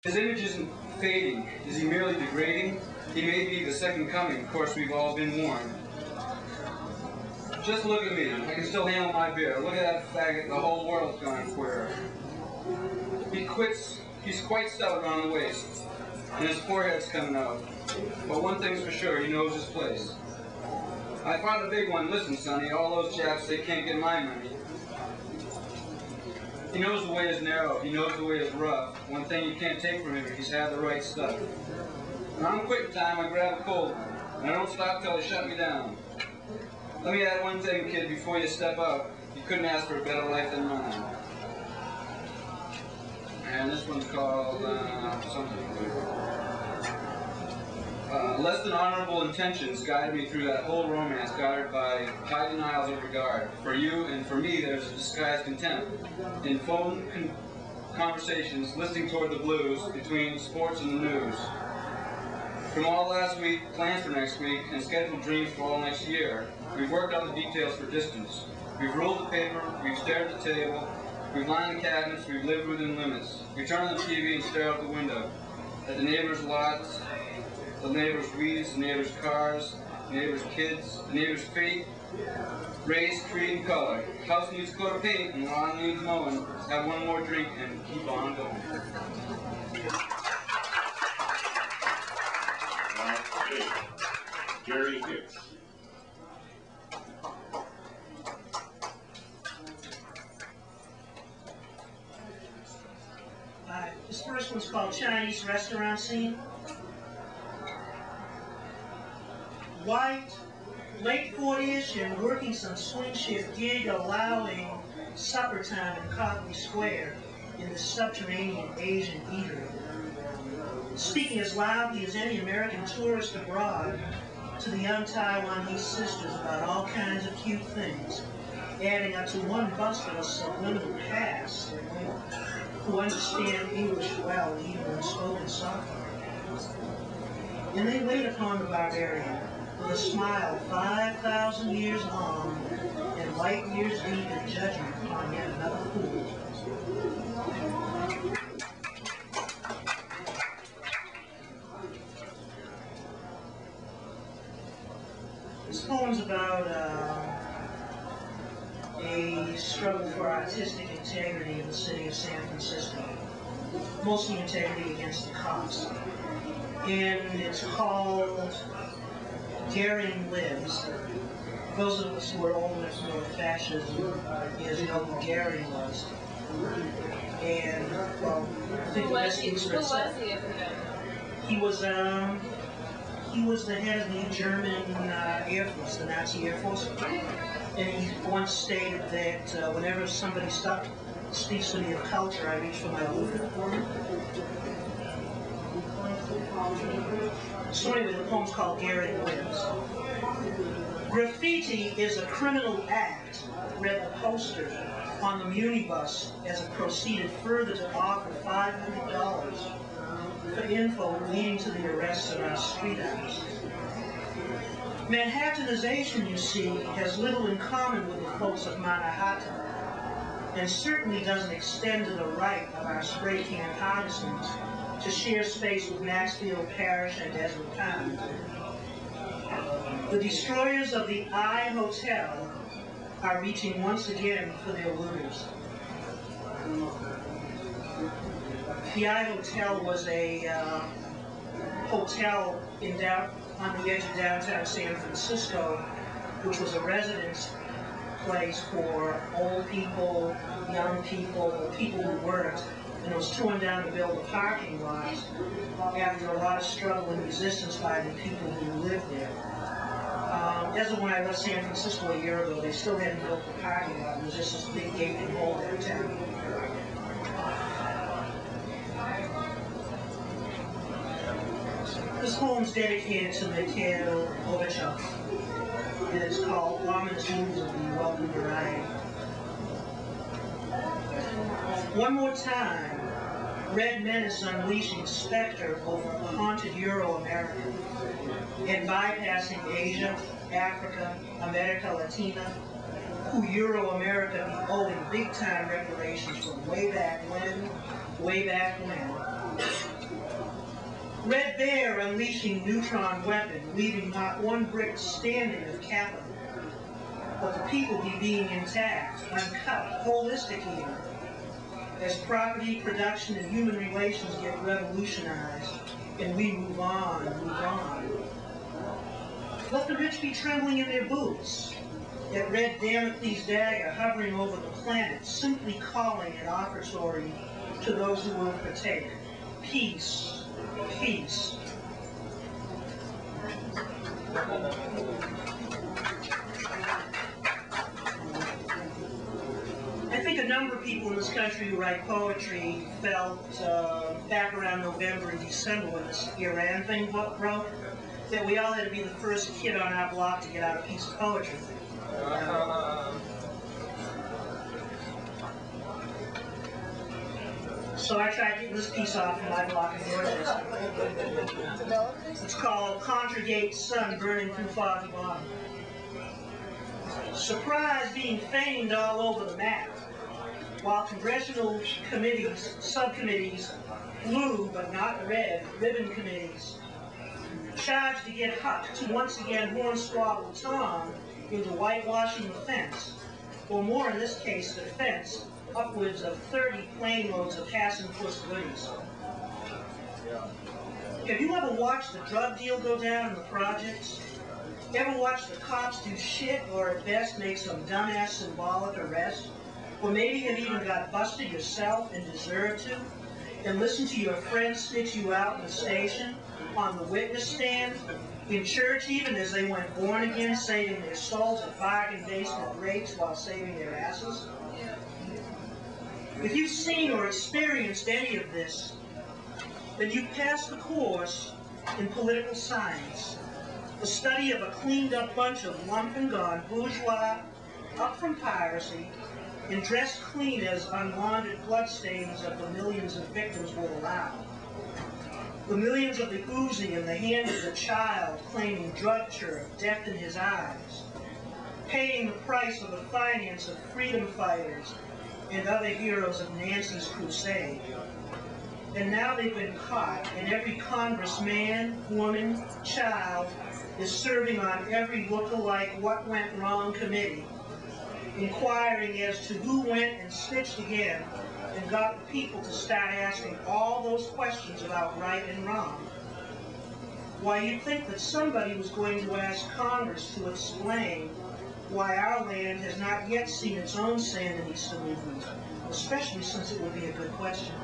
His image isn't fading. Is he merely degrading? He may be the second coming. Of course, we've all been warned. Just look at me. I can still handle my beer. Look at that faggot. The whole world's gone queer. He's quite stout around the waist, and his forehead's coming out. But one thing's for sure, he knows his place. I fought a big one. Listen, sonny, all those chaps, they can't get my money. He knows the way is narrow. He knows the way is rough. One thing you can't take from him if he's had the right stuff. When I'm quitting time, I grab a cold one, and I don't stop till they shut me down. Let me add one thing, kid, before you step out. You couldn't ask for a better life than mine. And this one's called something. Less than honorable intentions guided me through that whole romance, guided by high denials of regard. For you and for me, there's a disguised contempt. In phone conversations, listening toward the blues, between sports and the news. From all last week, plans for next week, and scheduled dreams for all next year, we've worked out the details for distance. We've ruled the paper, we've stared at the table, we've lined the cabinets, we've lived within limits. We turn on the TV and stare out the window. At the neighbor's lots, the neighbor's weeds, the neighbor's cars, the neighbor's kids, the neighbor's fate, race, creed, and color. House needs a coat of paint, and lawn needs mowing. Have one more drink and keep on going. Okay. Gary Hicks. This first one's called Chinese Restaurant Scene. White, late 40s and working some swing shift gig, allowing supper time in Copley Square in the subterranean Asian eatery. Speaking as loudly as any American tourist abroad to the young Taiwanese sisters about all kinds of cute things, adding up to one busted of subliminal past who understand English well even when spoken softly. And they wait upon the barbarian with a smile 5,000 years long and light years deep in judgment upon yet another fool. This poem's about a struggle for artistic integrity in the city of San Francisco, mostly integrity against the cops. And it's called Daring Lives. Those of us who are old enough to know what fascism is know who Daring was. And, well, I think the best speaks for itself. He was the head of the German Air Force, the Nazi Air Force. And he once stated that whenever somebody speaks to me of culture, I reach for my Luther. So anyway, the poem's called Daring Lives. Graffiti is a criminal act, read the poster on the Munibus as it proceeded further to offer $500 for info leading to the arrests of our street artists. Manhattanization, you see, has little in common with the folks of Manhattan, and certainly doesn't extend to the right of our spray can partisans to share space with Maxfield Parrish and Ezra Pound. The destroyers of the I Hotel are reaching once again for their looters. The I Hotel was a hotel on the edge of downtown San Francisco, which was a residence place for old people, young people, people who worked, and it was torn down to build a parking lot after a lot of struggle and resistance by the people who lived there. As of when I left San Francisco a year ago, they still hadn't built the parking lot. It was just this big gaping hole downtown. This poem's dedicated to Mikhail Gorbachev, and it's called Ominous Moves of the Welcome Variety. One more time, Red Menace unleashing specter over haunted Euro-America and bypassing Asia, Africa, America Latina, who Euro-America be owing big-time reparations from way back when. Red Bear unleashing neutron weapon, leaving not one brick standing of capital, but the people be being intact, uncut, holistic even, as property, production, and human relations get revolutionized, and we move on, move on. Let the rich be trembling in their boots, that red Damocles dagger hovering over the planet, simply calling it offertory to those who will partake. Peace, peace. I think a number of people in this country who write poetry felt back around November and December when this Iran thing broke, that we all had to be the first kid on our block to get out a piece of poetry. So I tried getting this piece off of my block in Dorchester. It's called Contra Gate Sun Burning Through Foggy Bottom. Surprise being famed all over the map, while congressional committees, subcommittees, blue but not red, ribbon committees, charged to get Huck to once again hornswoggle Tom into whitewashing the fence, or more in this case, the fence, upwards of 30 plane loads of Hassan-Puss goodies. Have you ever watched the drug deal go down in the projects? Ever watched the cops do shit, or at best make some dumbass symbolic arrest? Or maybe have even got busted yourself and deserved to? And listen to your friends snitch you out in the station, on the witness stand, in church even as they went born again, saving their souls at bargain basement rates while saving their asses? If you've seen or experienced any of this, then you've passed the course in political science, the study of a cleaned-up bunch of lump-and-gone bourgeois, up from piracy, and dressed clean as unwanted bloodstains of the millions of victims will allow. The millions of the Uzi in the hand of the child claiming drug turf, death in his eyes, paying the price of the finance of freedom fighters and other heroes of Nancy's crusade. And now they've been caught, and every congressman, woman, child is serving on every look-alike what went wrong committee, inquiring as to who went and snitched again and got the people to start asking all those questions about right and wrong. Why, you'd think that somebody was going to ask Congress to explain why our land has not yet seen its own Sandinista movement, especially since it would be a good question.